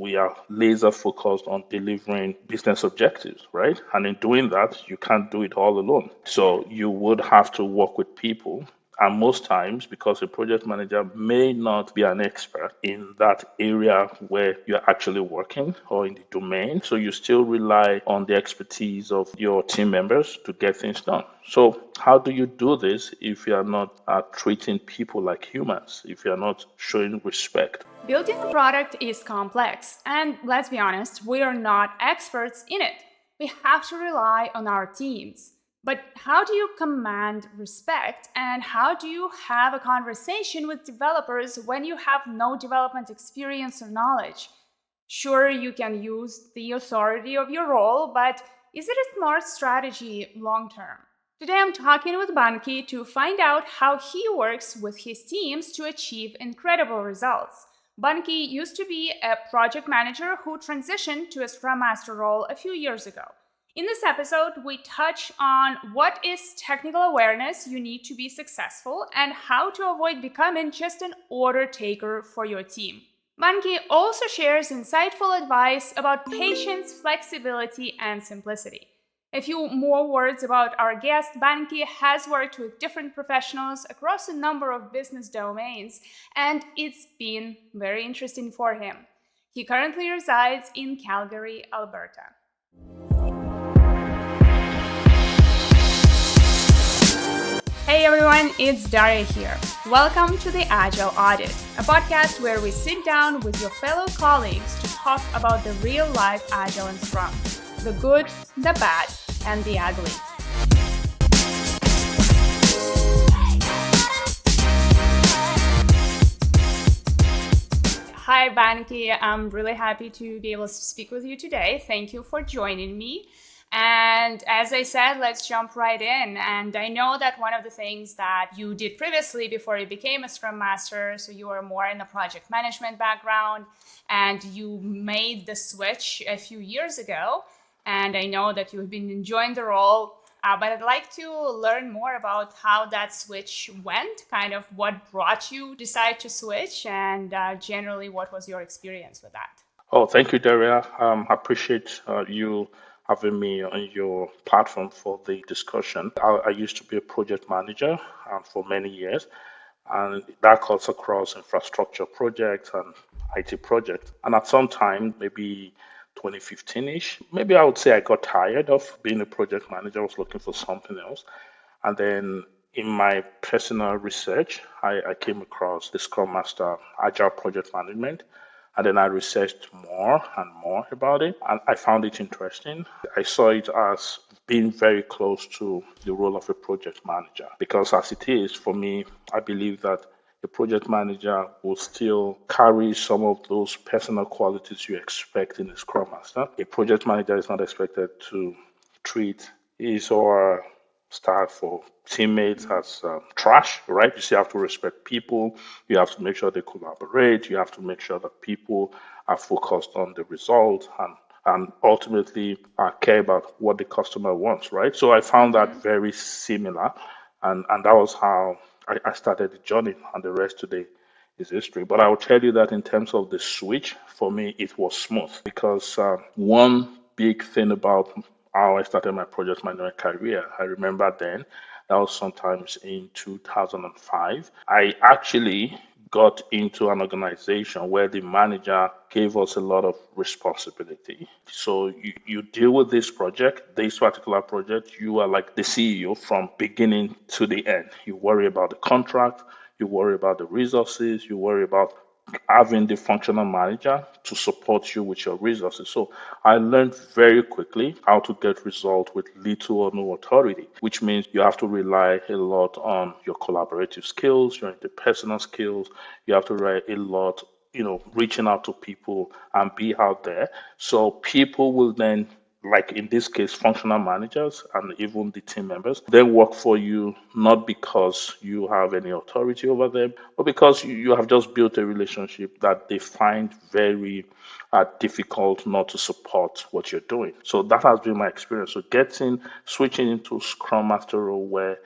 we are laser focused on delivering business objectives, right? And in doing that, you can't do it all alone. So you would have to work with people. And most times, because a project manager may not be an expert in that area where you're actually working or in the domain, so you still rely on the expertise of your team members to get things done. So, how do you do this if you are not treating people like humans, if you are not showing respect? Building a product is complex, and let's be honest, we are not experts in it. We have to rely on our teams. But how do you command respect and how do you have a conversation with developers when you have no development experience or knowledge? Sure, you can use the authority of your role, but is it a smart strategy long term? Today I'm talking with Banky to find out how he works with his teams to achieve incredible results. Banky used to be a project manager who transitioned to a Scrum Master role a few years ago. In this episode, we touch on what is technical awareness you need to be successful and how to avoid becoming just an order taker for your team. Banky also shares insightful advice about patience, flexibility, and simplicity. A few more words about our guest. Banky has worked with different professionals across a number of business domains, and it's been very interesting for him. He currently resides in Calgary, Alberta. Hey everyone, it's Daria here. Welcome to the Agile Audit, a podcast where we sit down with your fellow colleagues to talk about the real-life Agile and Scrum, the good, the bad, and the ugly. Hi Banky, I'm really happy to be able to speak with you today. Thank you for joining me. And as I said, let's jump right in. And I know that one of the things that you did previously before you became a Scrum Master, so you were more in a project management background, and you made the switch a few years ago. And I know that you've been enjoying the role, but I'd like to learn more about how that switch went, kind of what brought you decide to switch, and generally what was your experience with that. Oh, thank you, Daria. I appreciate you having me on your platform for the discussion. I used to be a project manager for many years, and that cuts across infrastructure projects and IT projects. And at some time, maybe 2015-ish, maybe I would say I got tired of being a project manager. I was looking for something else. And then in my personal research, I came across the Scrum Master Agile Project Management. And then I researched more and more about it, and I found it interesting. I saw it as being very close to the role of a project manager, because as it is, for me, I believe that a project manager will still carry some of those personal qualities you expect in a Scrum Master. A project manager is not expected to treat his or her staff or teammates as trash, right? You still have to respect people. You have to make sure they collaborate. You have to make sure that people are focused on the result and ultimately care about what the customer wants, right? So I found that very similar. And that was how I started the journey, and the rest today is history. But I will tell you that in terms of the switch, for me, it was smooth because one big thing about how I started my project management career, I remember then, that was sometimes in 2005. I actually got into an organization where the manager gave us a lot of responsibility. So you deal with this project, this particular project, you are like the CEO from beginning to the end. You worry about the contract, you worry about the resources, you worry about having the functional manager to support you with your resources. So I learned very quickly how to get results with little or no authority, which means you have to rely a lot on your collaborative skills, your interpersonal skills. You have to rely a lot, reaching out to people and be out there. So people will then, like in this case, functional managers and even the team members, they work for you not because you have any authority over them, but because you have just built a relationship that they find very difficult not to support what you're doing. So that has been my experience. So switching into Scrum Master role where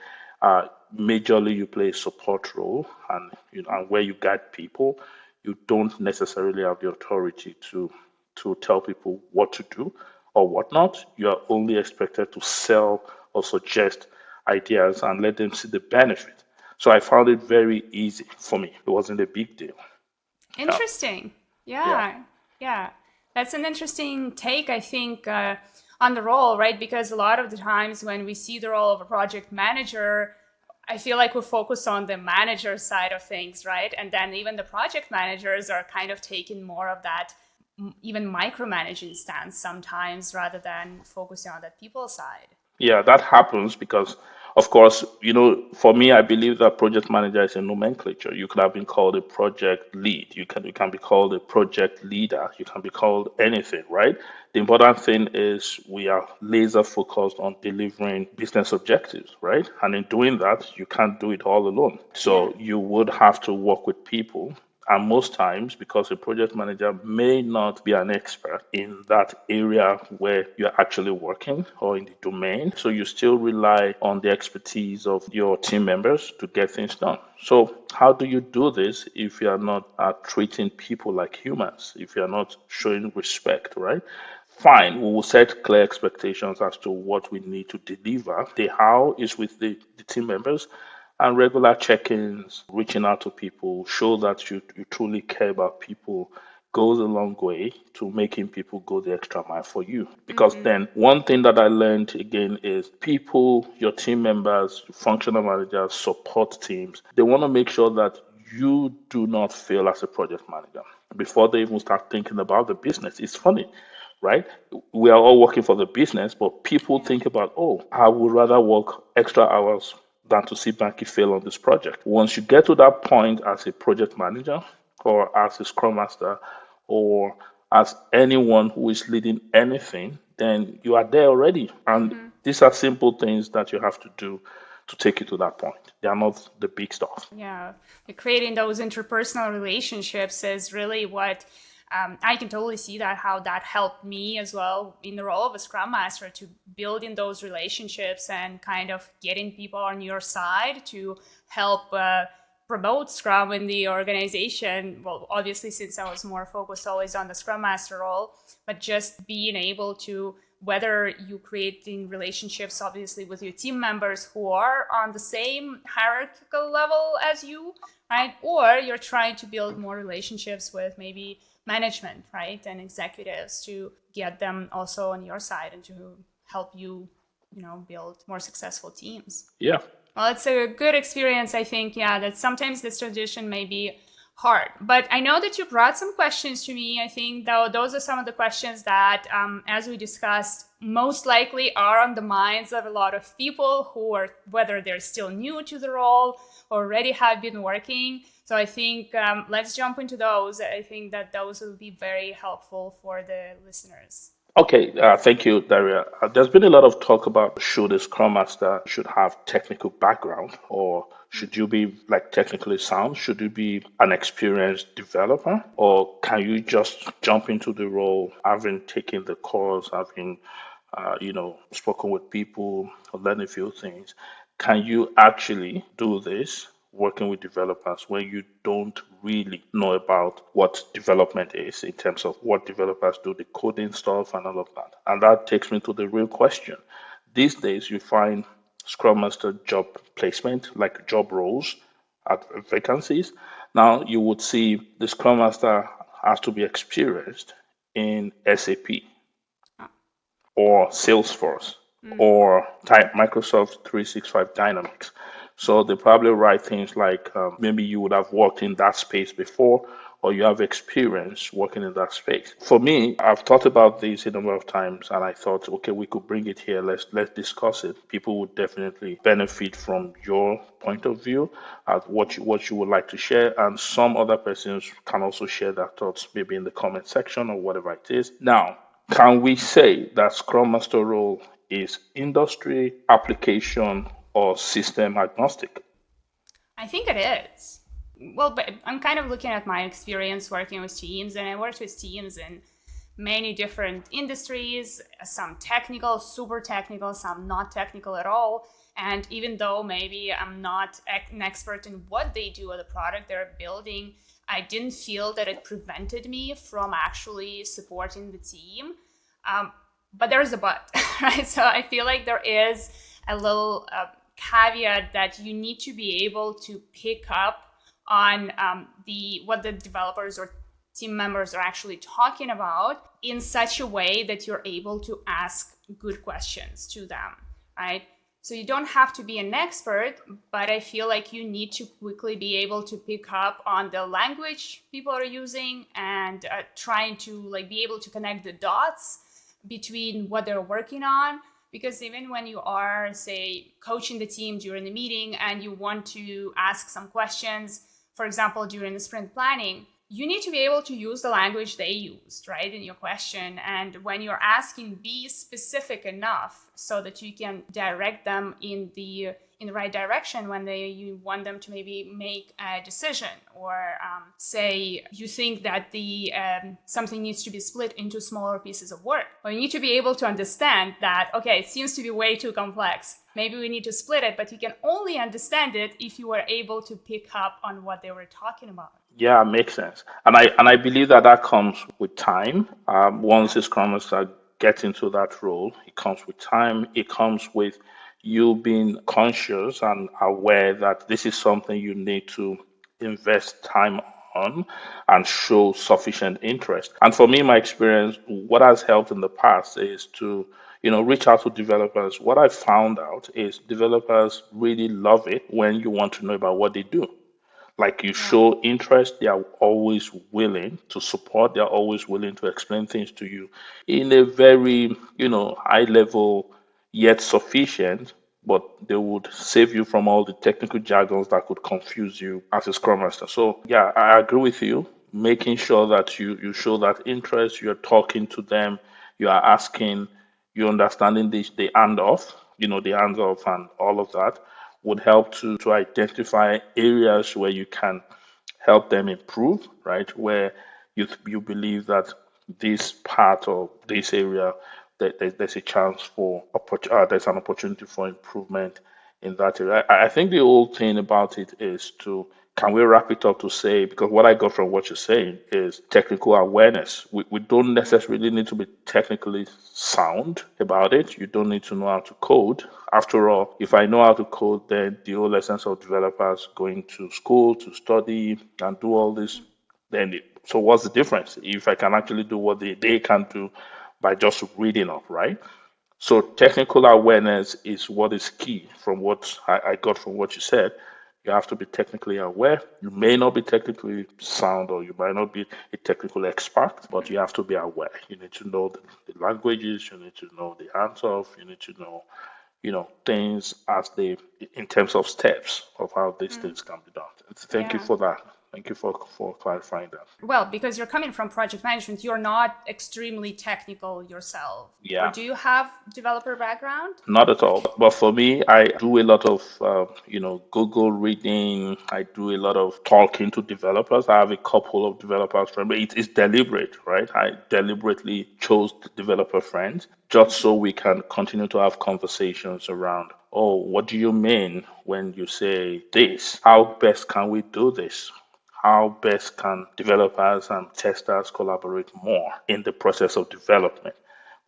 majorly you play a support role and and where you guide people, you don't necessarily have the authority to tell people what to do or what not. You are only expected to sell or suggest ideas and let them see the benefit. So I found it very easy for me. It wasn't a big deal. Yeah, Interesting. yeah, Yeah. Yeah. That's an interesting take, I think, on the role, right? Because a lot of the times when we see the role of a project manager, I feel like we focus on the manager side of things, right? And then even the project managers are kind of taking more of that even micromanaging stance sometimes rather than focusing on that people side. yeah. That happens because, of course, for me, I believe that project manager is a nomenclature. You could have been called a project lead. You can be called a project leader. You can be called anything, right? The important thing is we are laser focused on delivering business objectives, right? And in doing that, you can't do it all alone. Yeah. So you would have to work with people. And most times, because a project manager may not be an expert in that area where you're actually working or in the domain, so you still rely on the expertise of your team members to get things done. So, how do you do this if you are not treating people like humans, if you are not showing respect, right? Fine, we will set clear expectations as to what we need to deliver. The how is with the team members, and regular check-ins, reaching out to people, show that you truly care about people goes a long way to making people go the extra mile for you. Because Mm-hmm. then one thing that I learned again is people, your team members, functional managers, support teams, they want to make sure that you do not fail as a project manager before they even start thinking about the business. It's funny, right? We are all working for the business, but people Yeah. think about, oh, I would rather work extra hours than to see Banky fail on this project. Once you get to that point as a project manager or as a Scrum Master or as anyone who is leading anything, then you are there already. And Mm-hmm. these are simple things that you have to do to take you to that point. They are not the big stuff. Yeah, creating those interpersonal relationships is really what I can totally see that how that helped me as well in the role of a Scrum Master to building those relationships and kind of getting people on your side to help promote Scrum in the organization. Well, obviously, since I was more focused always on the Scrum Master role, but just being able to whether you creating relationships obviously with your team members who are on the same hierarchical level as you, right? Or you're trying to build more relationships with maybe management, right? And executives to get them also on your side and to help you, build more successful teams. Yeah. Well, it's a good experience, I think. Yeah, that sometimes this transition may be hard. But I know that you brought some questions to me. I think though those are some of the questions that, as we discussed, most likely are on the minds of a lot of people who are, whether they're still new to the role or already have been working. So I think let's jump into those. I think that those will be very helpful for the listeners. Okay, thank you, Daria. There's been a lot of talk about should a Scrum Master should have technical background or should you be like technically sound? Should you be an experienced developer or can you just jump into the role having taken the course, having spoken with people, learned a few things? Can you actually do this working with developers when you don't really know about what development is in terms of what developers do, the coding stuff and all of that? And that takes me to the real question. These days, you find Scrum Master job placement, like job roles at vacancies. Now, you would see the Scrum Master has to be experienced in SAP or Salesforce or Microsoft 365 Dynamics. So they probably write things like maybe you would have worked in that space before or you have experience working in that space. For me, I've thought about this a number of times and I thought, okay, we could bring it here. Let's discuss it. People would definitely benefit from your point of view at what you would like to share. And some other persons can also share their thoughts maybe in the comment section or whatever it is. Now, can we say that Scrum Master role is industry, application, or system agnostic? I think it is. Well, but I'm kind of looking at my experience working with teams, and I worked with teams in many different industries, some technical, super technical, some not technical at all. And even though maybe I'm not an expert in what they do or the product they're building, I didn't feel that it prevented me from actually supporting the team. But there's a but, right? So I feel like there is a little caveat that you need to be able to pick up on what the developers or team members are actually talking about in such a way that you're able to ask good questions to them, right? So you don't have to be an expert, but I feel like you need to quickly be able to pick up on the language people are using and trying to like be able to connect the dots between what they're working on. Because even when you are, say, coaching the team during the meeting and you want to ask some questions, for example, during the sprint planning, you need to be able to use the language they used, right, in your question. And when you're asking, be specific enough so that you can direct them in the right direction when you want them to maybe make a decision, or say you think that something needs to be split into smaller pieces of work. Or you need to be able to understand that, okay, it seems to be way too complex. Maybe we need to split it, but you can only understand it if you were able to pick up on what they were talking about. Yeah, makes sense. And I believe that comes with time. Yeah. Once a Scrum Master gets into that role, it comes with time. It comes with you being conscious and aware that this is something you need to invest time on and show sufficient interest. And for me, my experience, what has helped in the past is to reach out to developers. What I found out is developers really love it when you want to know about what they do. Like you Yeah. show interest, they are always willing to support, they're always willing to explain things to you in a very, high level yet sufficient, but they would save you from all the technical jargons that could confuse you as a Scrum Master. So yeah, I agree with you. Making sure that you show that interest, you're talking to them, you are asking, you're understanding the handoff, the hands off and all of that would help to identify areas where you can help them improve, right? Where you believe that this part or this area that there's a chance for there's an opportunity for improvement in that area. I think the whole thing about it is to can we wrap it up to say, because what I got from what you're saying is technical awareness. We don't necessarily need to be technically sound about it. You don't need to know how to code. After all, if I know how to code, then the whole essence of developers going to school to study and do all this, so what's the difference if I can actually do what they can do by just reading up, right? So technical awareness is what is key from what I got from what you said. You have to be technically aware. You may not be technically sound or you might not be a technical expert, but you have to be aware. You need to know the languages, you need to know the hands off, you need to know, things as they in terms of steps of how these things can be done. Thank you Yeah. for that. Thank you for clarifying that. Well, because you're coming from project management, you're not extremely technical yourself. Or Yeah. do you have developer background? Not at all. But for me, I do a lot of, Google reading. I do a lot of talking to developers. I have a couple of developers friends. But it's deliberate, right? I deliberately chose the developer friends just so we can continue to have conversations around, oh, what do you mean when you say this? How best can we do this? How best can developers and testers collaborate more in the process of development?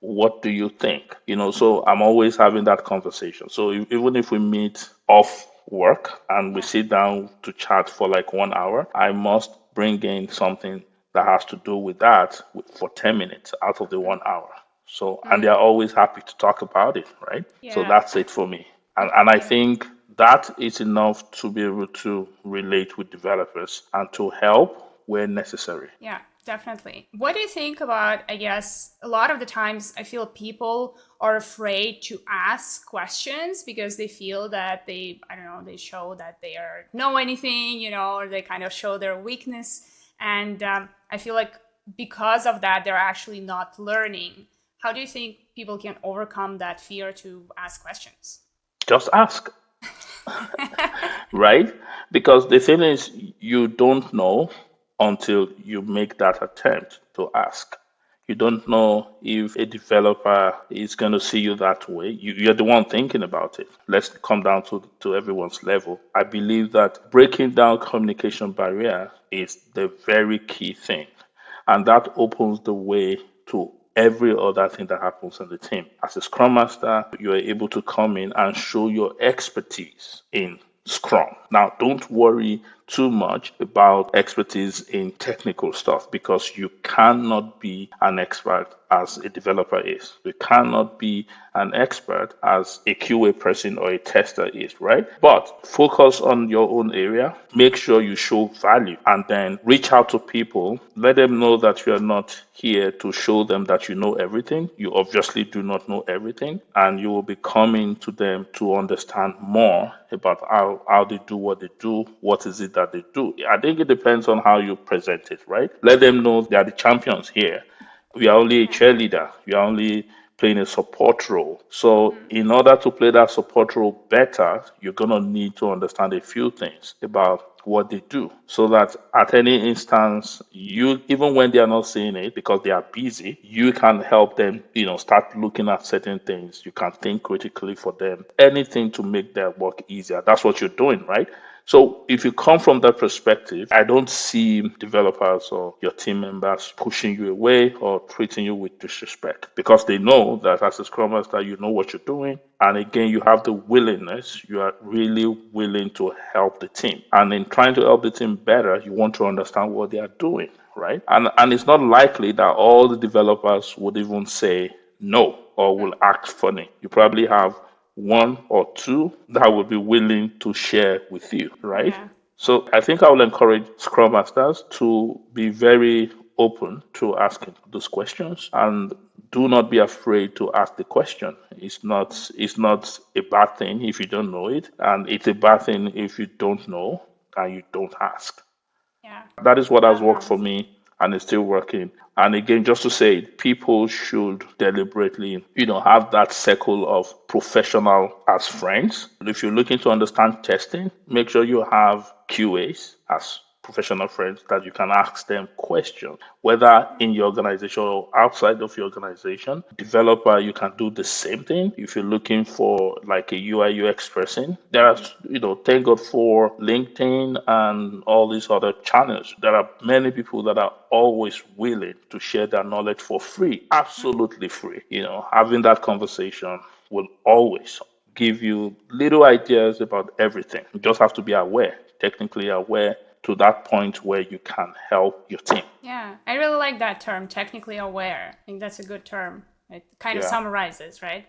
What do you think? So I'm always having that conversation. So even if we meet off work and we Yeah. sit down to chat for like 1 hour, I must bring in something that has to do with that for 10 minutes out of the 1 hour. So, and they're always happy to talk about it, right? So Yeah. that's it for me. And I Yeah. think that is enough to be able to relate with developers and to help where necessary. Yeah, definitely. What do you think about, I guess, a lot of the times I feel people are afraid to ask questions because they feel that I don't know, they show that they know anything, or they kind of show their weakness. And I feel like because of that, they're actually not learning. How do you think people can overcome that fear to ask questions? Just ask. Right? Because the thing is, you don't know until you make that attempt to ask. You don't know if a developer is going to see you that way. You're the one thinking about it. Let's come down to everyone's level. I believe that breaking down communication barrier is the very key thing. And that opens the way to every other thing that happens in the team. As a Scrum Master, you are able to come in and show your expertise in Scrum. Now, don't worry too much about expertise in technical stuff because you cannot be an expert as a developer is. You cannot be an expert as a QA person or a tester is, right? But focus on your own area. Make sure you show value and then reach out to people. Let them know that you are not here to show them that you know everything. You obviously do not know everything, and you will be coming to them to understand more about how they do what they do, what is it that they do. I think it depends on how you present it, right? Let them know they are the champions here. We are only a cheerleader. We are only playing a support role. So in order to play that support role better, you're going to need to understand a few things about what they do so that at any instance, you, even when they are not seeing it because they are busy, you can help them, start looking at certain things. You can think critically for them, anything to make their work easier. That's what you're doing, right? So if you come from that perspective, I don't see developers or your team members pushing you away or treating you with disrespect because they know that as a Scrum Master, you know what you're doing. And again, you have the willingness, you are really willing to help the team. And in trying to help the team better, you want to understand what they are doing, right? And it's not likely that all the developers would even say no or will act funny. You probably have one or two that will be willing to share with you, right? Yeah. So I think I will encourage Scrum Masters to be very open to asking those questions and do not be afraid to ask the question. It's not a bad thing if you don't know it, and it's a bad thing if you don't know and you don't ask. Yeah. That is what has worked for Um, me and is still working. And again, just to say, people should deliberately, have that circle of professional as friends. If you're looking to understand testing, make sure you have QAs as professional friends that you can ask them questions, whether in your organization or outside of your organization. Developer, you can do the same thing. If you're looking for like a UI UX person, there are, thank God for LinkedIn and all these other channels. There are many people that are always willing to share their knowledge for free, absolutely free. Having that conversation will always give you little ideas about everything. You just have to be aware, technically aware to that point where you can help your team. yeah, I really like that term, technically aware. I think that's a good term. It kind of Yeah, summarizes, right,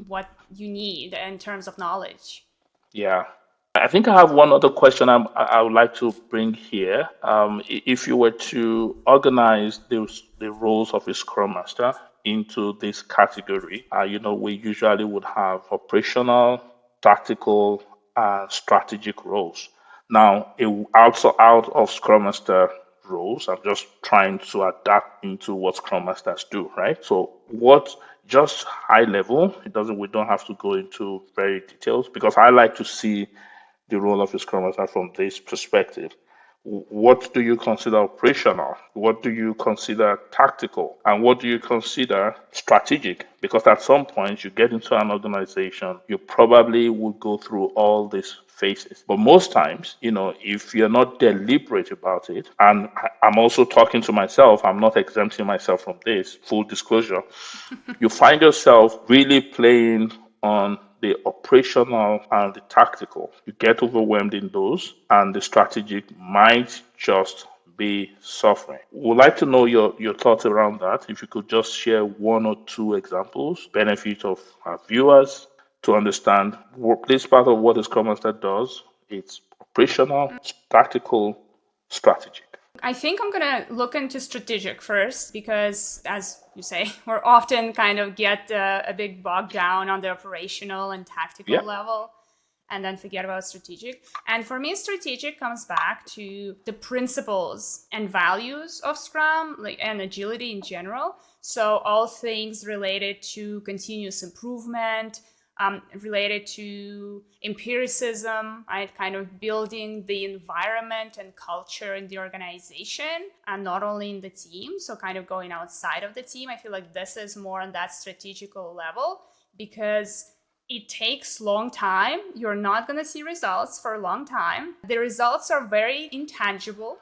what you need in terms of knowledge. yeah. I think I have one other question I would like to bring here. If you were to organize the roles of a Scrum Master into this category, we usually would have operational, tactical, and strategic roles. Now, also out of Scrum Master roles, I'm just trying to adapt into what Scrum Masters do, right? So, what just high level? It doesn't. We don't have to go into very details because I like to see the role of a Scrum Master from this perspective. What do you consider operational? What do you consider tactical? And what do you consider strategic? Because at some point you get into an organization, you probably will go through all these phases. But most times, if you're not deliberate about it, and I'm also talking to myself, I'm not exempting myself from this, full disclosure, you find yourself really playing on the operational and the tactical. You get overwhelmed in those, and the strategic might just be suffering. Would like to know your thoughts around that. If you could just share one or two examples, benefit of our viewers to understand this part of what the Scrum Master does. It's operational, tactical, strategic. I think I'm gonna look into strategic first because, as you say, we're often kind of get a big bogged down on the operational and tactical Yeah. level, and then forget about strategic. And for me, strategic comes back to the principles and values of Scrum, and agility in general. So all things related to continuous improvement, related to empiricism, right? Kind of building the environment and culture in the organization, and not only in the team. So kind of going outside of the team. I feel like this is more on that strategical level, because it takes long time. You're not going to see results for a long time. The results are very intangible.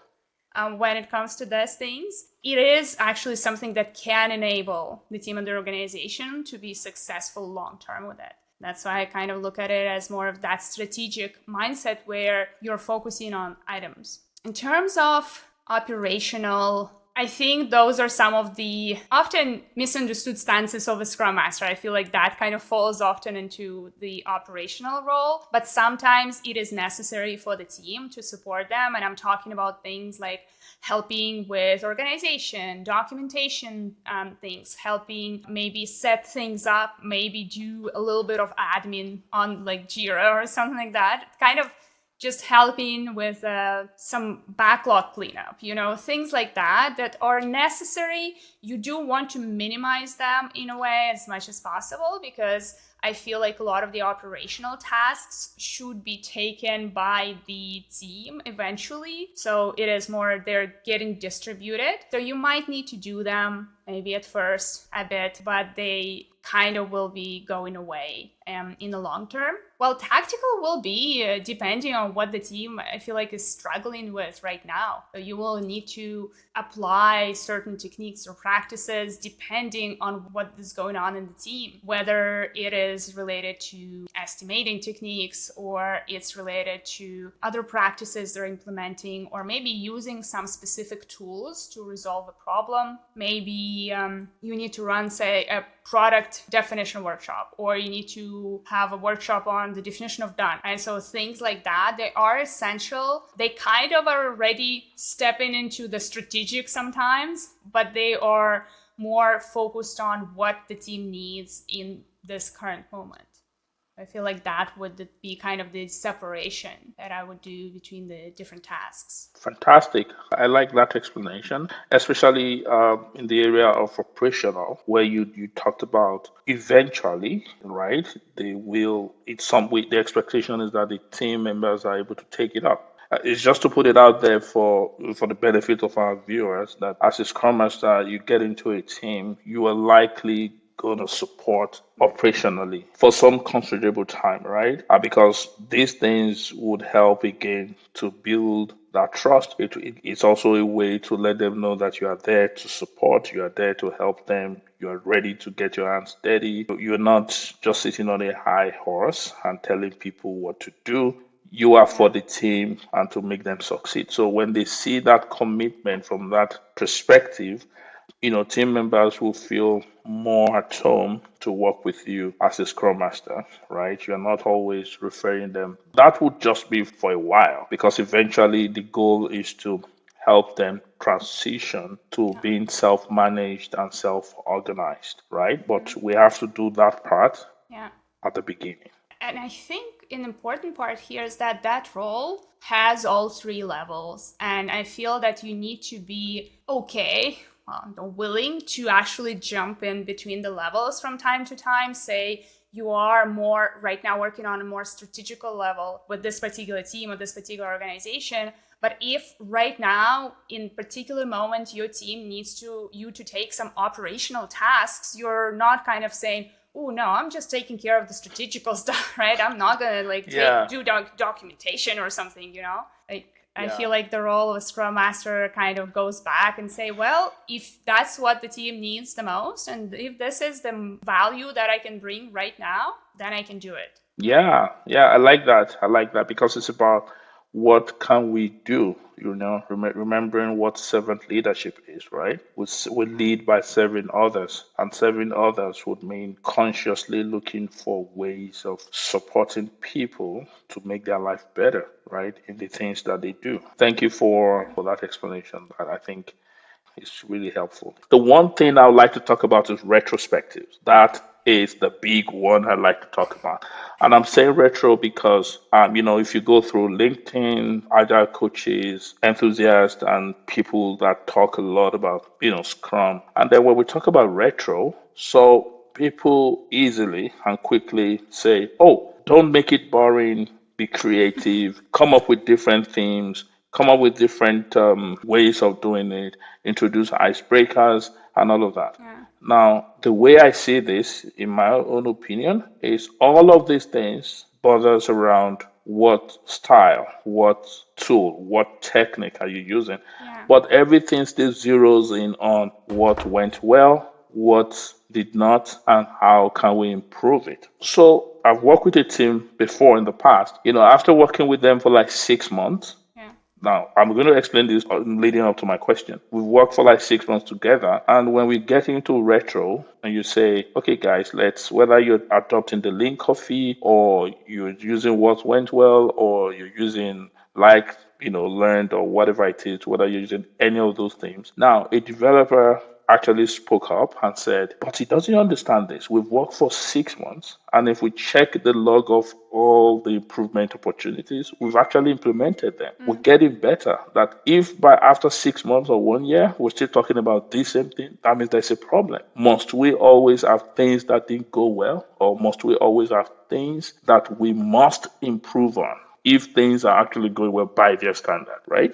When it comes to these things, it is actually something that can enable the team and the organization to be successful long term with it. That's why I kind of look at it as more of that strategic mindset where you're focusing on items. In terms of operational, I think those are some of the often misunderstood stances of a Scrum Master. I feel like that kind of falls often into the operational role, but sometimes it is necessary for the team to support them. And I'm talking about things like helping with organization, documentation, things, helping maybe set things up, maybe do a little bit of admin on like Jira or something like that, kind of just helping with some backlog cleanup, things like that are necessary. You do want to minimize them in a way as much as possible, because I feel like a lot of the operational tasks should be taken by the team eventually. So it is more they're getting distributed. So you might need to do them maybe at first a bit, but they kind of will be going away in the long term. Well, tactical will be depending on what the team, I feel like, is struggling with right now. So you will need to apply certain techniques or practices depending on what is going on in the team, whether it is related to estimating techniques or it's related to other practices they're implementing, or maybe using some specific tools to resolve a problem. Maybe you need to run, say, a product definition workshop, or you need to have a workshop on the definition of done. And so things like that, they are essential. They kind of are already stepping into the strategic sometimes, but they are more focused on what the team needs in this current moment. I feel like that would be kind of the separation that I would do between the different tasks. Fantastic. I like that explanation, especially in the area of operational, where you talked about eventually, right? They will, it's some way, the expectation is that the team members are able to take it up. It's just to put it out there for the benefit of our viewers that as a Scrum Master, you get into a team, you are likely going to support operationally for some considerable time, right? Because these things would help again to build that trust. It's also a way to let them know that you are there to support, you are there to help them, you are ready to get your hands dirty. You're not just sitting on a high horse and telling people what to do. You are for the team and to make them succeed. So when they see that commitment from that perspective, team members will feel more at home to work with you as a Scrum Master, right? You're not always referring them. That would just be for a while, because eventually the goal is to help them transition to being self-managed and self-organized, right? But we have to do that part at the beginning. And I think an important part here is that role has all three levels. And I feel that you need to be willing to actually jump in between the levels from time to time. Say you are more right now working on a more strategical level with this particular team or this particular organization. But if right now, in particular moment, your team needs you to take some operational tasks, you're not kind of saying, oh no, I'm just taking care of the strategical stuff, right? I'm not gonna do documentation or something, I feel like the role of a Scrum Master kind of goes back and say, well, if that's what the team needs the most, and if this is the value that I can bring right now, then I can do it. Yeah, I like that. I like that because it's about what can we do, remembering what servant leadership is, right? We lead by serving others, and serving others would mean consciously looking for ways of supporting people to make their life better, right, in the things that they do. Thank you for that explanation. I think it's really helpful. The one thing I would like to talk about is retrospectives. That is the big one I'd like to talk about. And I'm saying retro because, if you go through LinkedIn, agile coaches, enthusiasts, and people that talk a lot about, Scrum. And then when we talk about retro, so people easily and quickly say, oh, don't make it boring, be creative, come up with different themes, come up with different ways of doing it, introduce icebreakers, and all of that. Yeah. Now, the way I see this, in my own opinion, is all of these things bothers around what style, what tool, what technique are you using. Yeah. But everything still zeroes in on what went well, what did not, and how can we improve it. So I've worked with a team before in the past. After working with them for like 6 months, Yeah. now, I'm going to explain this leading up to my question. We've worked for like 6 months together, and when we get into retro, and you say, okay, guys, whether you're adopting the lean coffee, or you're using what went well, or you're using learned, or whatever it is, whether you're using any of those things. Now, a developer actually spoke up and said, but he doesn't understand this. We've worked for 6 months, and if we check the log of all the improvement opportunities, we've actually implemented them. We're getting better. That if by after 6 months or 1 year, we're still talking about this same thing, that means there's a problem. Must we always have things that didn't go well, or must we always have things that we must improve on if things are actually going well by their standard, right?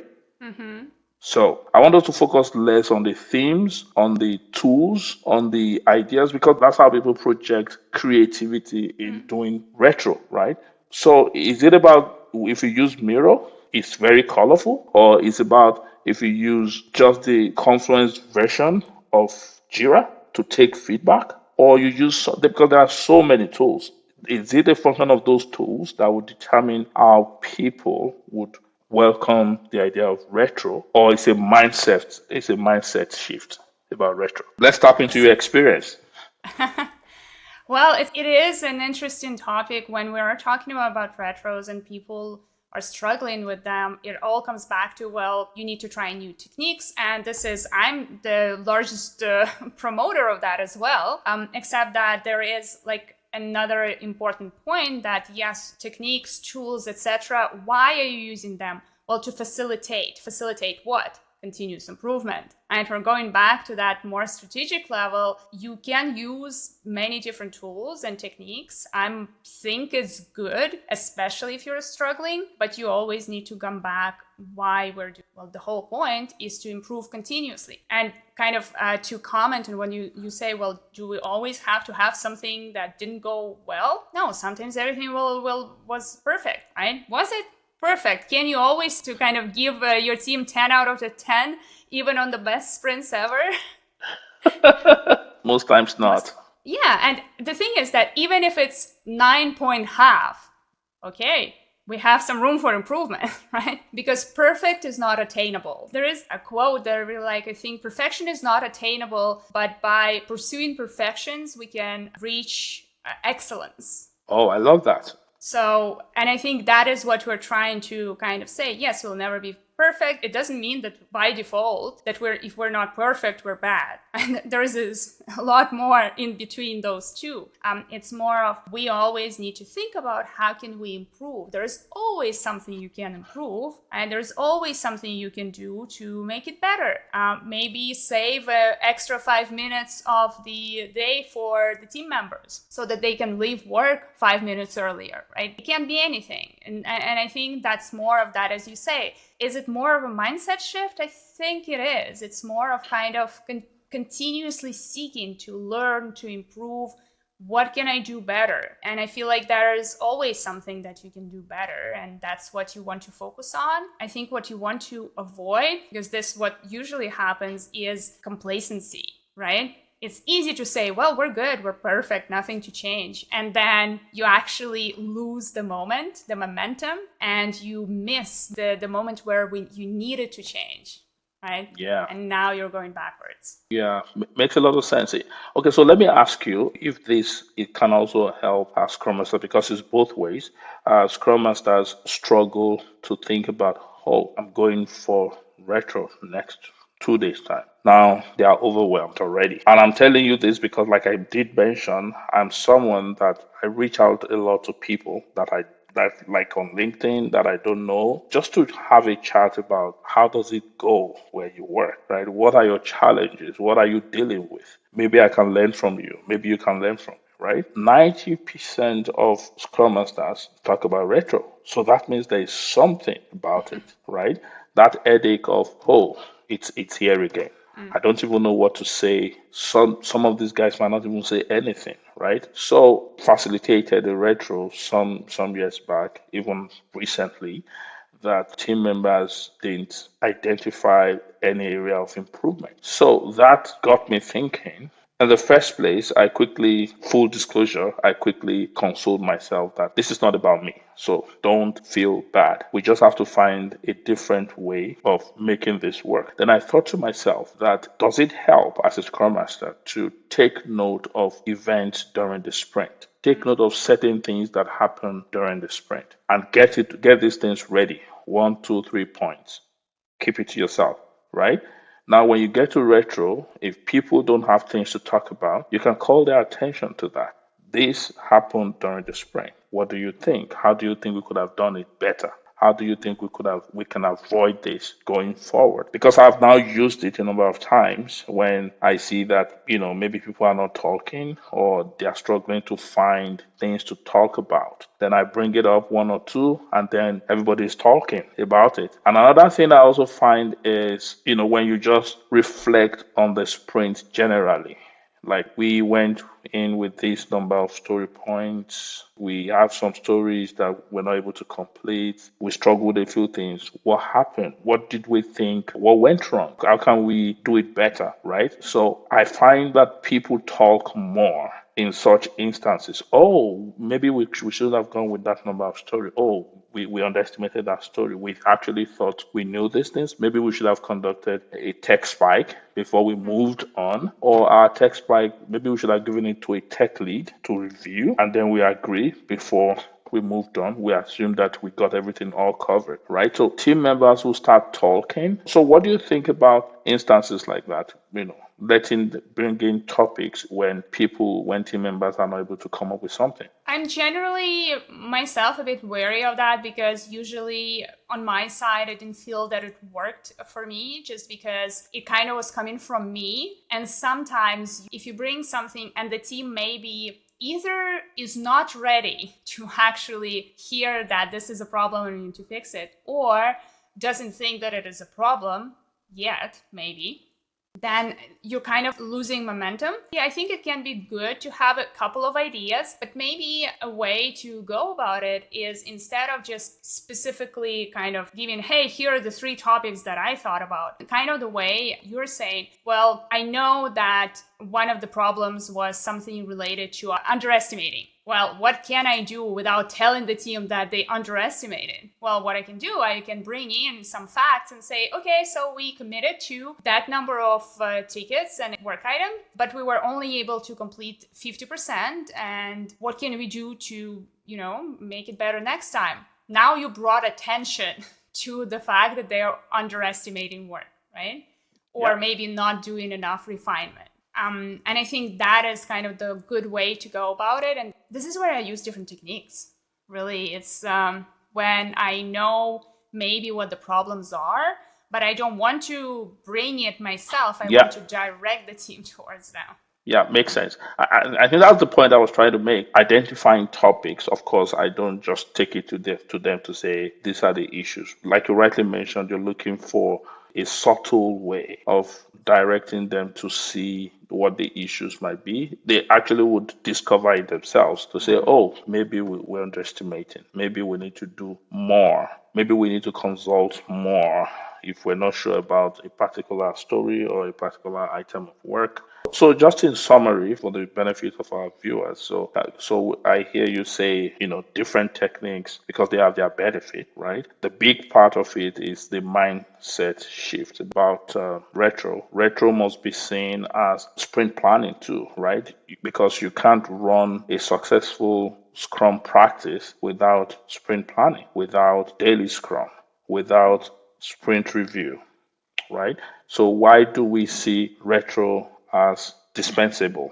So I want us to focus less on the themes, on the tools, on the ideas, because that's how people project creativity in doing retro, right? So is it about if you use Miro, it's very colorful, or is it about if you use just the Confluence version of Jira to take feedback, or you use because there are so many tools. Is it a function of those tools that would determine how people would welcome the idea of retro, or it's a mindset shift about retro? Let's tap into your experience. Well, it is an interesting topic when we're talking about retros and people are struggling with them. It all comes back to, well, you need to try new techniques. And I'm the largest promoter of that as well, except that there is like another important point that yes, techniques, tools, etc. Why are you using them? Well, to facilitate what? Continuous improvement. And if we're going back to that more strategic level, you can use many different tools and techniques. I think it's good, especially if you're struggling, but you always need to come back why we're doing. Well, the whole point is to improve continuously. And kind of to comment on when you say, well, do we always have to have something that didn't go well? No, sometimes everything was perfect, right? Was it perfect? Can you always to kind of give your team 10 out of the 10, even on the best sprints ever? Most times not. Yeah, and the thing is that even if it's 9.5, okay, we have some room for improvement, right? Because perfect is not attainable. There is a quote that I really like. I think perfection is not attainable, but by pursuing perfections, we can reach excellence. Oh, I love that. So, and I think that is what we're trying to kind of say. Yes, we'll never be perfect. It doesn't mean that by default that if we're not perfect, we're bad. And there's a lot more in between those two. It's more of we always need to think about how can we improve. There's always something you can improve, and there's always something you can do to make it better. Maybe save an extra 5 minutes of the day for the team members so that they can leave work 5 minutes earlier, right? It can't be anything. And I think that's more of that, as you say. Is it more of a mindset shift? I think it is. It's more of kind of continuously seeking to learn, to improve. What can I do better? And I feel like there is always something that you can do better. And that's what you want to focus on. I think what you want to avoid, because what usually happens is complacency, right? It's easy to say, well, we're good, we're perfect, nothing to change. And then you actually lose the momentum, and you miss the moment where you needed to change, right? Yeah. And now you're going backwards. Yeah, makes a lot of sense. Okay, so let me ask you if it can also help as Scrum Master, because it's both ways. Scrum Masters struggle to think about, oh, I'm going for retro next 2 days time. Now they are overwhelmed already. And I'm telling you this because, like I did mention, I'm someone that I reach out a lot to people that that like on LinkedIn that I don't know, just to have a chat about how does it go where you work, right? What are your challenges? What are you dealing with? Maybe I can learn from you. Maybe you can learn from me, right? 90% of Scrum Masters talk about retro. So that means there is something about it, right? That headache of, oh, it's here again. I don't even know what to say. Some of these guys might not even say anything, right? So facilitated a retro some years back, even recently, that team members didn't identify any area of improvement. So that got me thinking. In the first place, full disclosure, I quickly consoled myself that this is not about me. So don't feel bad. We just have to find a different way of making this work. Then I thought to myself that does it help as a Scrum Master to take note of events during the sprint? Take note of certain things that happen during the sprint and get these things ready. 1, 2, 3 points. Keep it to yourself, right? Now, when you get to retro, if people don't have things to talk about, you can call their attention to that. This happened during the spring. What do you think? How do you think we could have done it better? How do you think we can avoid this going forward? Because I've now used it a number of times when I see that, maybe people are not talking or they are struggling to find things to talk about. Then I bring it up one or two and then everybody's talking about it. And another thing I also find is, when you just reflect on the sprint generally. Like we went in with this number of story points. We have some stories that we're not able to complete. We struggled with a few things. What happened? What did we think? What went wrong? How can we do it better? Right? So I find that people talk more in such instances. Oh, maybe we should have gone with that number of story. Oh, we underestimated that story. We actually thought we knew these things. Maybe we should have conducted a tech spike before we moved on, or our tech spike, maybe we should have given it to a tech lead to review, and then we agree before we moved on. We assumed that we got everything all covered, right? So team members will start talking. So what do you think about instances like that? Bring in topics when team members are not able to come up with something. I'm generally myself a bit wary of that because usually on my side, I didn't feel that it worked for me just because it kind of was coming from me. And sometimes if you bring something and the team maybe either is not ready to actually hear that this is a problem and you need to fix it, or doesn't think that it is a problem yet, maybe, then you're kind of losing momentum. Yeah, I think it can be good to have a couple of ideas, but maybe a way to go about it is instead of just specifically kind of giving, hey, here are the 3 topics that I thought about, kind of the way you're saying, well, I know that one of the problems was something related to underestimating. Well, what can I do without telling the team that they underestimated? Well, what I can do, I can bring in some facts and say, okay, so we committed to that number of tickets and work items, but we were only able to complete 50%. And what can we do to, make it better next time? Now you brought attention to the fact that they are underestimating work, right? Or maybe not doing enough refinement. And I think that is kind of the good way to go about it. And this is where I use different techniques. Really, it's when I know maybe what the problems are, but I don't want to bring it myself. I want to direct the team towards them. Yeah, makes sense. I think that's the point I was trying to make. Identifying topics, of course, I don't just take it to them to say these are the issues. Like you rightly mentioned, you're looking for a subtle way of directing them to see what the issues might be. They actually would discover it themselves to say, oh, maybe we're underestimating. Maybe we need to do more. Maybe we need to consult more if we're not sure about a particular story or a particular item of work. So just in summary, for the benefit of our viewers, so I hear you say, different techniques because they have their benefit, right? The big part of it is the mindset shift about retro. Retro must be seen as sprint planning too, right? Because you can't run a successful Scrum practice without sprint planning, without daily Scrum, without sprint review, right? So why do we see retro as dispensable,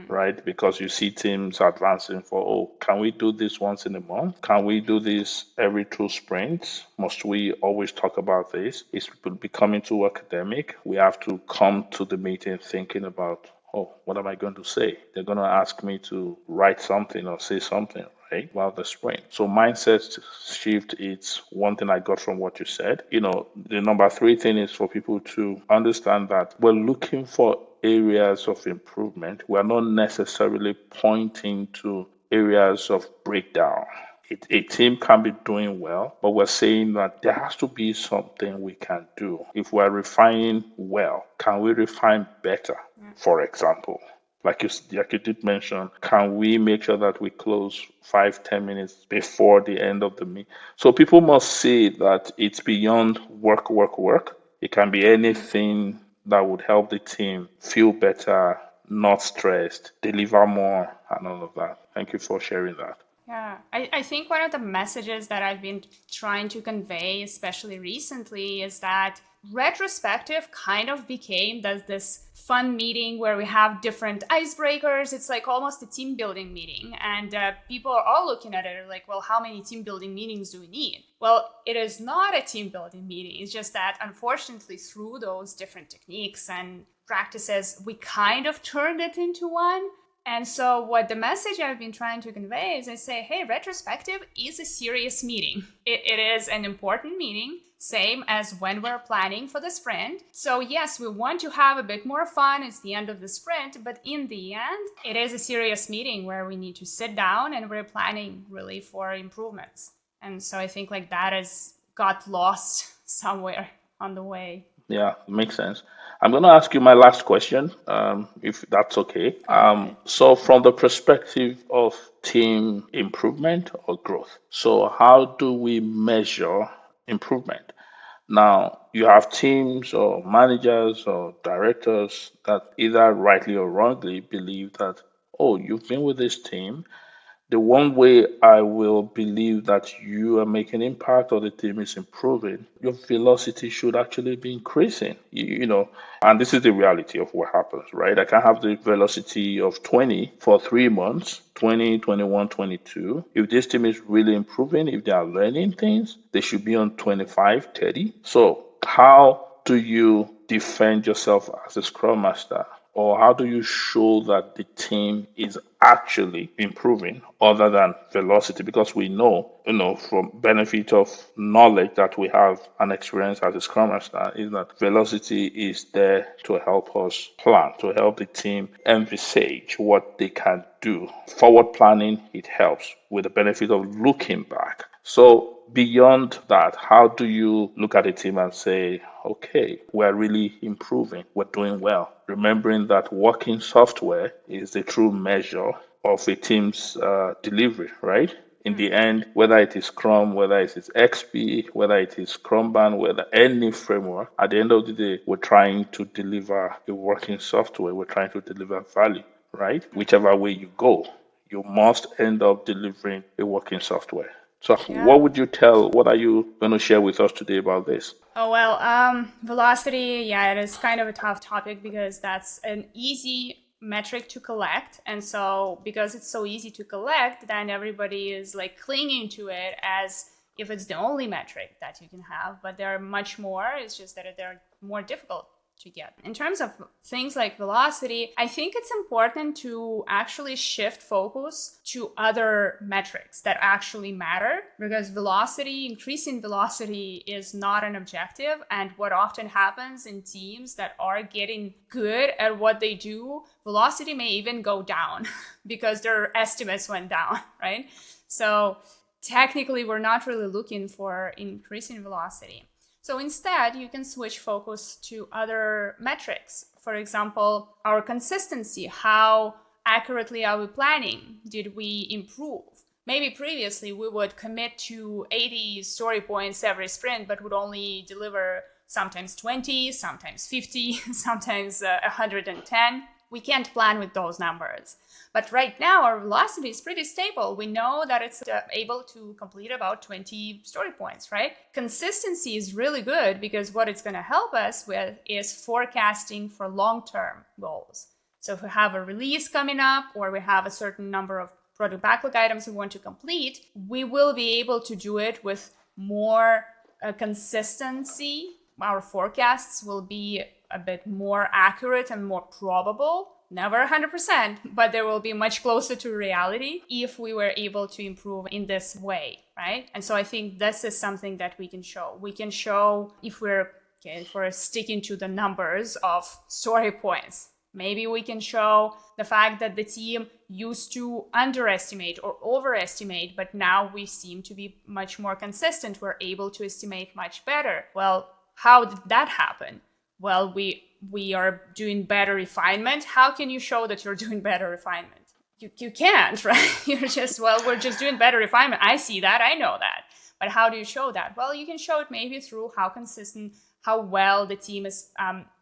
right? Because you see teams advancing for, oh, can we do this once in a month? Can we do this every 2 sprints? Must we always talk about this? It's becoming too academic. We have to come to the meeting thinking about, oh, what am I going to say? They're going to ask me to write something or say something, right? About the sprint. So mindset shift, it's one thing I got from what you said. The number three thing is for people to understand that we're looking for areas of improvement. We are not necessarily pointing to areas of breakdown. A team can be doing well, but we're saying that there has to be something we can do. If we're refining well, can we refine better? For example, like you did mention, can we make sure that we close 5-10 minutes before the end of the meeting? So people must see that it's beyond work, work, work. It can be anything that would help the team feel better, not stressed, deliver more, and all of that. Thank you for sharing that. Yeah, I think one of the messages that I've been trying to convey, especially recently, is that retrospective kind of became this fun meeting where we have different icebreakers. It's like almost a team building meeting. And people are all looking at it like, well, how many team building meetings do we need? Well, it is not a team building meeting. It's just that unfortunately through those different techniques and practices, we kind of turned it into one. And so what the message I've been trying to convey is I say, hey, retrospective is a serious meeting. It is an important meeting, same as when we're planning for the sprint. So yes, we want to have a bit more fun. It's the end of the sprint, but in the end, it is a serious meeting where we need to sit down and we're planning really for improvements. And so I think like that has got lost somewhere on the way. Yeah, makes sense. I'm going to ask you my last question, if that's okay. So, from the perspective of team improvement or growth, so how do we measure improvement? Now, you have teams or managers or directors that either rightly or wrongly believe that, oh, you've been with this team. The one way I will believe that you are making impact or the team is improving, your velocity should actually be increasing. And this is the reality of what happens, right? I can have the velocity of 20 for 3 months, 20, 21, 22. If this team is really improving, if they are learning things, they should be on 25, 30. So how do you defend yourself as a Scrum Master? Or how do you show that the team is actually improving other than velocity? Because we know, from benefit of knowledge that we have and experience as a Scrum Master is that velocity is there to help us plan, to help the team envisage what they can do. Forward planning, it helps with the benefit of looking back. So beyond that, how do you look at a team and say, okay, we're really improving, we're doing well? Remembering that working software is the true measure of a team's delivery, right? In the end, whether it is Scrum, whether it is XP, whether it is Scrumban, whether any framework, at the end of the day, we're trying to deliver a working software. We're trying to deliver value, right? Whichever way you go, you must end up delivering a working software. So what are you going to share with us today about this? Oh, well, velocity, yeah, it is kind of a tough topic because that's an easy metric to collect. And so because it's so easy to collect, then everybody is like clinging to it as if it's the only metric that you can have. But there are much more. It's just that they're more difficult to get. In terms of things like velocity, I think it's important to actually shift focus to other metrics that actually matter, because increasing velocity is not an objective. And what often happens in teams that are getting good at what they do, velocity may even go down because their estimates went down, right? So technically, we're not really looking for increasing velocity. So instead, you can switch focus to other metrics. For example, our consistency. How accurately are we planning? Did we improve? Maybe previously we would commit to 80 story points every sprint, but would only deliver sometimes 20, sometimes 50, sometimes 110. We can't plan with those numbers. But right now, our velocity is pretty stable. We know that it's able to complete about 20 story points, right? Consistency is really good because what it's going to help us with is forecasting for long-term goals. So if we have a release coming up or we have a certain number of product backlog items we want to complete, we will be able to do it with more consistency. Our forecasts will be a bit more accurate and more probable. Never 100%, but they will be much closer to reality if we were able to improve in this way, right? And so I think this is something that we can show. We can show if we're sticking to the numbers of story points. Maybe we can show the fact that the team used to underestimate or overestimate, but now we seem to be much more consistent. We're able to estimate much better. Well, how did that happen? Well, we are doing better refinement. How can you show that you're doing better refinement? You can't, right? You're just, we're just doing better refinement. I see that, I know that. But how do you show that? Well, you can show it maybe through how consistent, how well the team is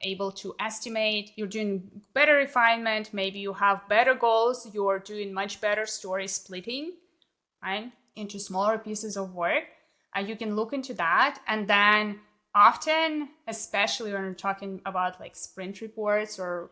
able to estimate. You're doing better refinement. Maybe you have better goals. You're doing much better story splitting, right, into smaller pieces of work. You can look into that. And then often, especially when we're talking about like sprint reports or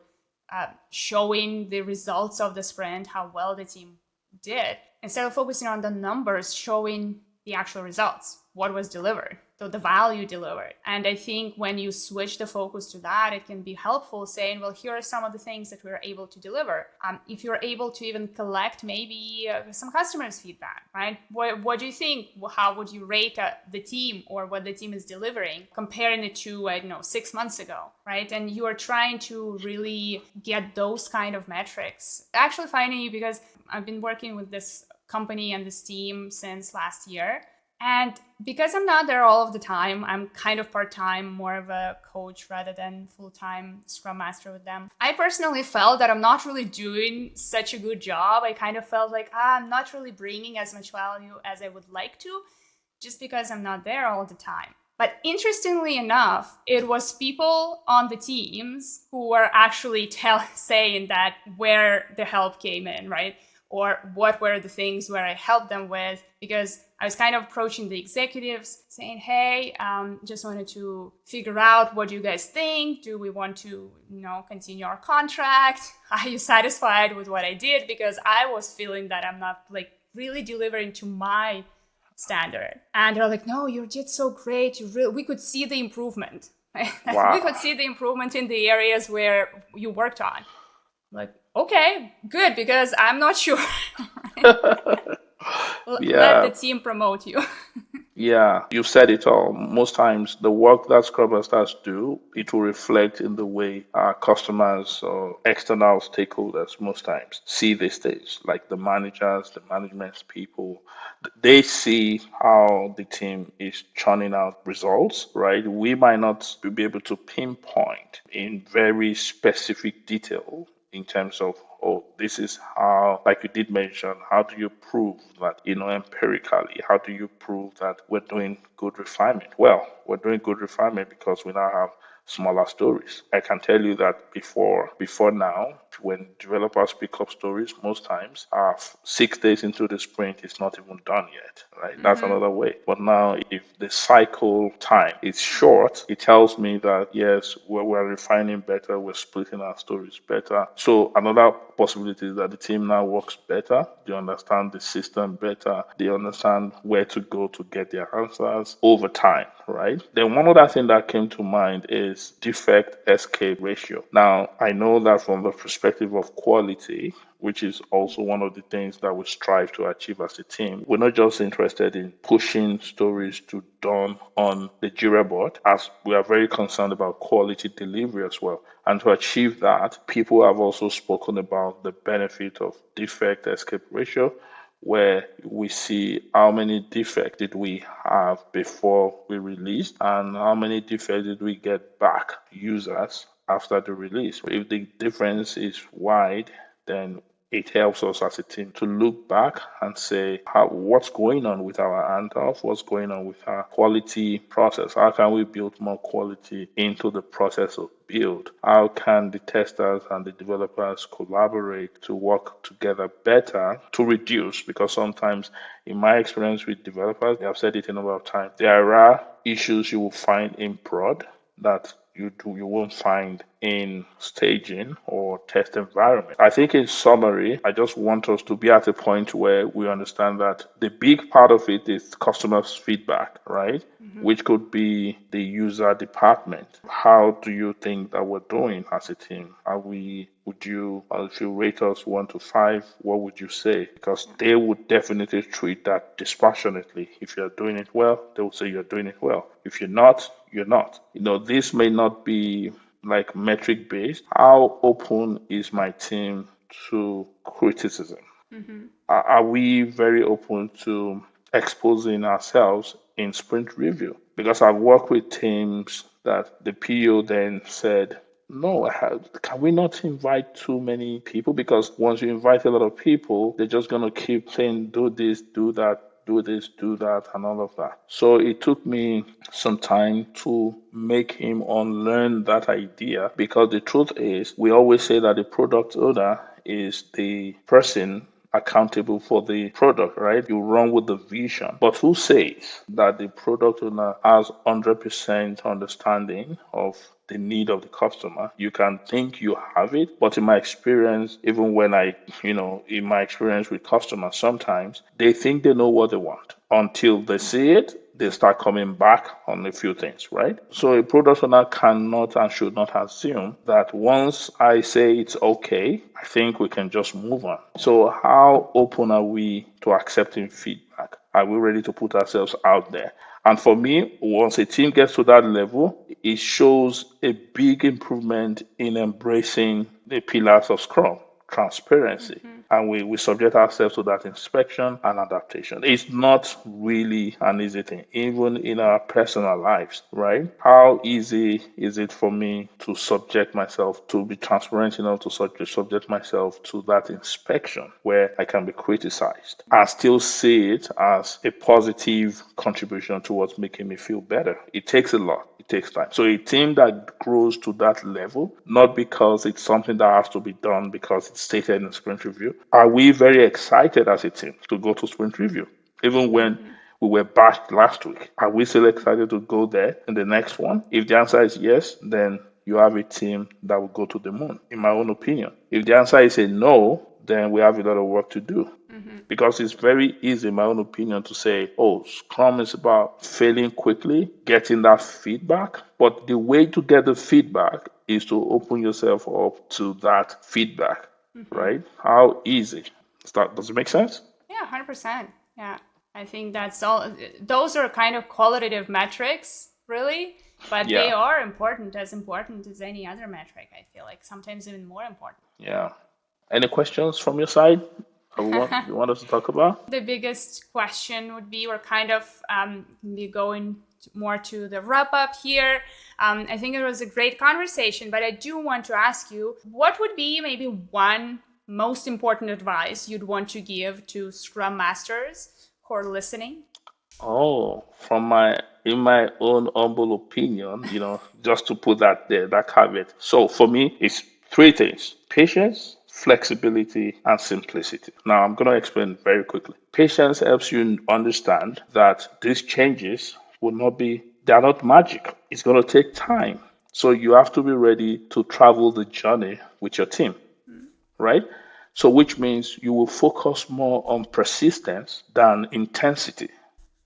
showing the results of the sprint, how well the team did, instead of focusing on the numbers, showing the actual results, what was delivered, so the value delivered. And I think when you switch the focus to that, it can be helpful saying, well, here are some of the things that we're able to deliver. If you're able to even collect maybe some customers' feedback, right? What do you think? How would you rate the team or what the team is delivering, comparing it to, 6 months ago, right? And you are trying to really get those kind of metrics. Actually finding, because I've been working with this company and this team since last year. And because I'm not there all of the time, I'm kind of part-time, more of a coach rather than full-time Scrum Master with them. I personally felt that I'm not really doing such a good job. I kind of felt like I'm not really bringing as much value as I would like to, just because I'm not there all the time. But interestingly enough, it was people on the teams who were actually saying that where the help came in, right? Or what were the things where I helped them with, because I was kind of approaching the executives saying, hey, just wanted to figure out what you guys think. Do we want to, continue our contract? Are you satisfied with what I did? Because I was feeling that I'm not like really delivering to my standard. And they're like, no, you did so great. We could see the improvement. Wow. We could see the improvement in the areas where you worked on. Like, okay, good, because I'm not sure. Let the team promote you. Yeah, you've said it all. Most times, the work that Scrum Masters do, it will reflect in the way our customers or external stakeholders most times see these things, like the managers, the management people. They see how the team is churning out results, right? We might not be able to pinpoint in very specific detail in terms of, this is how, like you did mention, how do you prove that, empirically, how do you prove that we're doing good refinement? Well, we're doing good refinement because we now have smaller stories. I can tell you that before now, when developers pick up stories, most times 6 days into the sprint, it's not even done yet, right? Mm-hmm. That's another way. But now, if the cycle time is short, it tells me that yes, we're refining better, we're splitting our stories better. So another possibility is that the team now works better. They understand the system better. They understand where to go to get their answers over time, right? Then one other thing that came to mind is defect escape ratio. Now, I know that from the perspective of quality, which is also one of the things that we strive to achieve as a team, we're not just interested in pushing stories to done on the Jira board, as we are very concerned about quality delivery as well. And to achieve that, people have also spoken about the benefit of defect escape ratio, where we see how many defects did we have before we released and how many defects did we get back users after the release. If the difference is wide, then it helps us as a team to look back and say, what's going on with our handoff? What's going on with our quality process? How can we build more quality into the process of build? How can the testers and the developers collaborate to work together better to reduce? Because sometimes, in my experience with developers, I've said it a number of times, there are issues you will find in prod that you won't find in staging or test environment. I think in summary, I just want us to be at a point where we understand that the big part of it is customers' feedback, right? Which could be the user department. How do you think that we're doing as a team? If you rate us 1 to 5, what would you say? Because they would definitely treat that dispassionately. If you're doing it well, they will say you're doing it well. If you're not, you're not. This may not be like metric based. How open is my team to criticism? Are we very open to exposing ourselves in sprint review? Because I've worked with teams that the PO then said, no, can we not invite too many people? Because once you invite a lot of people, they're just going to keep saying, do this, do that, do this, do that, and all of that. So it took me some time to make him unlearn that idea, because the truth is, we always say that the product owner is the person accountable for the product, right? You run with the vision. But who says that the product owner has 100% understanding of the need of the customer? You can think you have it, but in my experience, even when in my experience with customers, sometimes they think they know what they want. Until they see it, they start coming back on a few things, right? So a product owner cannot and should not assume that once I say it's okay, I think we can just move on. So how open are we to accepting feedback? Are we ready to put ourselves out there? And for me, once a team gets to that level, it shows a big improvement in embracing the pillars of Scrum: transparency. And we subject ourselves to that inspection and adaptation. It's not really an easy thing, even in our personal lives, right? How easy is it for me to subject myself, to be transparent enough to subject myself to that inspection where I can be criticized and still see it as a positive contribution towards making me feel better? It takes a lot. It takes time. So a team that grows to that level, not because it's something that has to be done because it's stated in sprint review, are we very excited as a team to go to sprint review? Even when we were bashed last week, are we still excited to go there in the next one? If the answer is yes, then you have a team that will go to the moon, in my own opinion. If the answer is a no, then we have a lot of work to do. Because it's very easy, in my own opinion, to say, oh, Scrum is about failing quickly, getting that feedback. But the way to get the feedback is to open yourself up to that feedback, right? How easy? Does it make sense? Yeah, 100%. Yeah, I think that's all. Those are kind of qualitative metrics, really, but they are important as any other metric. I feel like sometimes even more important. Yeah. Any questions from your side? You want us to talk about? The biggest question would be, we're kind of be going more to the wrap up here. I think it was a great conversation, but I do want to ask you, what would be maybe one most important advice you'd want to give to Scrum Masters who are listening? Oh, in my own humble opinion, just to put that there, that caveat. So for me, it's 3 things: patience, flexibility, and simplicity. Now, I'm going to explain very quickly. Patience helps you understand that these changes they're not magic. It's going to take time. So you have to be ready to travel the journey with your team, right? So which means you will focus more on persistence than intensity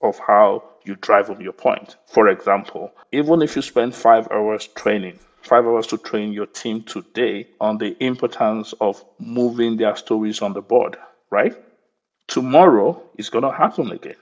of how you drive home your point. For example, even if you spend 5 hours training, 5 hours to train your team today on the importance of moving their stories on the board, right? Tomorrow is going to happen again.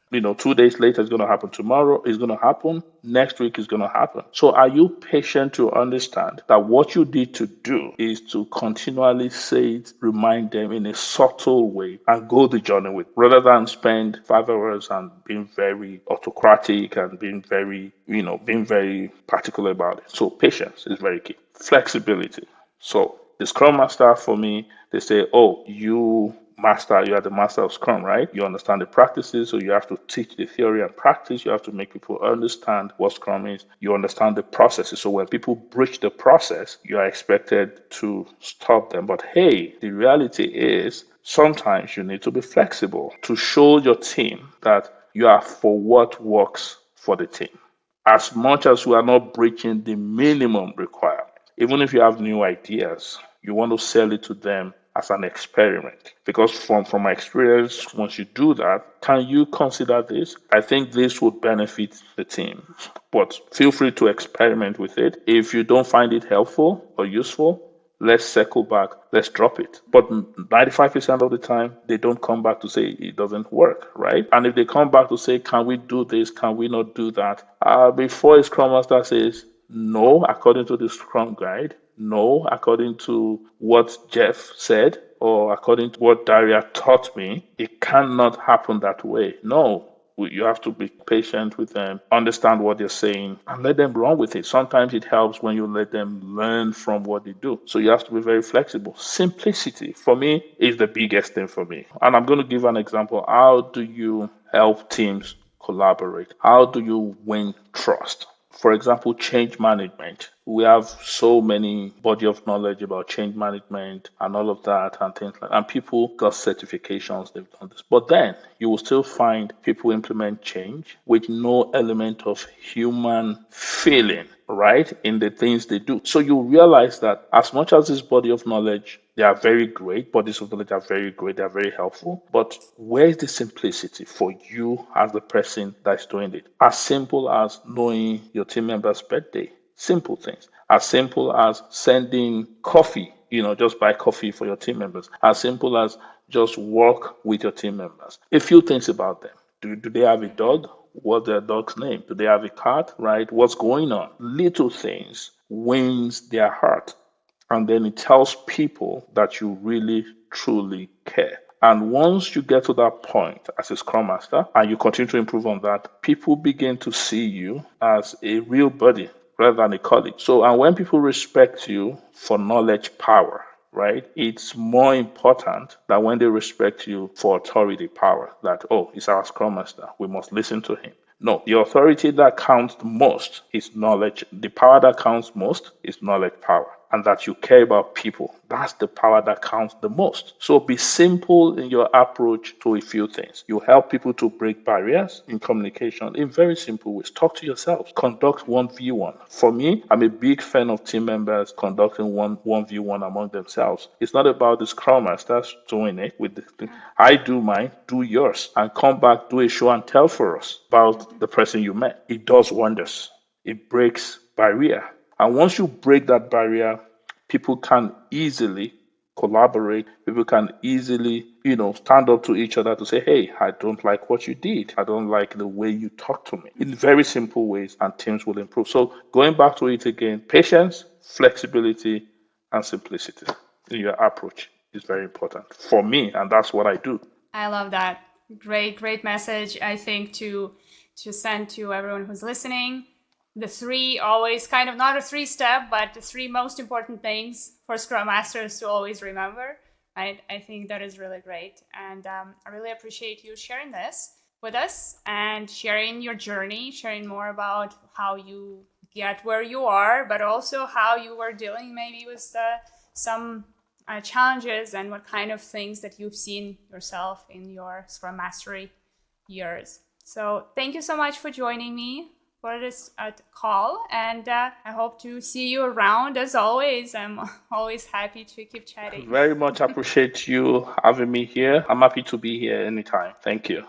2 days later it's going to happen. Tomorrow is going to happen. Next week is going to happen. So are you patient to understand that what you need to do is to continually say it, remind them in a subtle way, and go the journey with, rather than spend 5 hours and being very autocratic and being very particular about it. So patience is very key. Flexibility. So the Scrum Master, for me, they say, oh, you are the master of Scrum, right? You understand the practices, so you have to teach the theory and practice. You have to make people understand what Scrum is. You understand the processes. So when people breach the process, you are expected to stop them. But hey, the reality is sometimes you need to be flexible to show your team that you are for what works for the team. as much as we are not breaching the minimum requirement. Even if you have new ideas, you want to sell it to them as an experiment. Because from my experience, once you do that, can you consider this? I think this would benefit the team. But feel free to experiment with it. If you don't find it helpful or useful, let's circle back, let's drop it. But 95% of the time, they don't come back to say it doesn't work, right? And if they come back to say, can we do this? Can we not do that? Before a Scrum Master says, no, according to the Scrum Guide, no, according to what Jeff said, or according to what Daria taught me, it cannot happen that way. No, you have to be patient with them, understand what they're saying, and let them run with it. Sometimes it helps when you let them learn from what they do. So you have to be very flexible. Simplicity, for me, is the biggest thing for me. And I'm going to give an example. How do you help teams collaborate? How do you win trust? For example, change management. We have so many body of knowledge about change management and all of that and things like that. And people got certifications, they've done this. But then you will still find people implement change with no element of human feeling, right, in the things they do. So you realize that as much as this body of knowledge, they are very great, bodies of knowledge are very great, they are very helpful. But where is the simplicity for you as the person that's doing it? As simple as knowing your team member's birthday. Simple things. As simple as sending coffee, just buy coffee for your team members. As simple as just work with your team members. A few things about them. Do they have a dog? What's their dog's name? Do they have a cat? Right? What's going on? Little things wins their heart. And then it tells people that you really, truly care. And once you get to that point as a Scrum Master and you continue to improve on that, people begin to see you as a real buddy rather than a colleague. So, and when people respect you for knowledge power, right, it's more important than when they respect you for authority power, that, oh, he's our Scrum Master, we must listen to him. No, the authority that counts the most is knowledge. The power that counts most is knowledge power. And that you care about people. That's the power that counts the most. So be simple in your approach to a few things. You help people to break barriers in communication in very simple ways. Talk to yourselves. Conduct 1v1. For me, I'm a big fan of team members conducting 1v1 among themselves. It's not about the Scrum Masters doing it with the I do mine, do yours, and come back, do a show and tell for us about the person you met. It does wonders. It breaks barrier. And once you break that barrier, people can easily collaborate. People can easily, stand up to each other to say, hey, I don't like what you did. I don't like the way you talk to me. In very simple ways, and teams will improve. So going back to it again, patience, flexibility, and simplicity in your approach is very important for me. And that's what I do. I love that. Great message, I think, to send to everyone who's listening. The three, always kind of not a 3-step, but the 3 most important things for Scrum Masters to always remember. Right? I think that is really great. And I really appreciate you sharing this with us and sharing your journey, sharing more about how you get where you are, but also how you were dealing maybe with some challenges and what kind of things that you've seen yourself in your Scrum Mastery years. So thank you so much for joining me for this call, and I hope to see you around as always. I'm always happy to keep chatting. Very much appreciate you having me here. I'm happy to be here anytime. Thank you.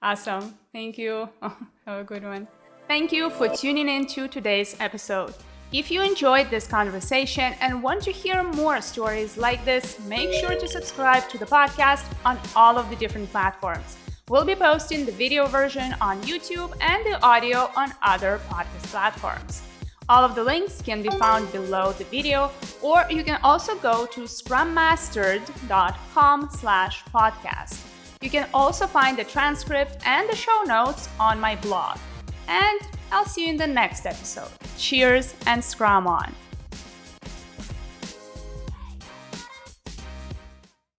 Awesome. Thank you. Have a good one. Thank you for tuning in to today's episode. If you enjoyed this conversation and want to hear more stories like this, make sure to subscribe to the podcast on all of the different platforms. We'll be posting the video version on YouTube and the audio on other podcast platforms. All of the links can be found below the video, or you can also go to scrummastered.com/podcast. You can also find the transcript and the show notes on my blog. And I'll see you in the next episode. Cheers and Scrum on!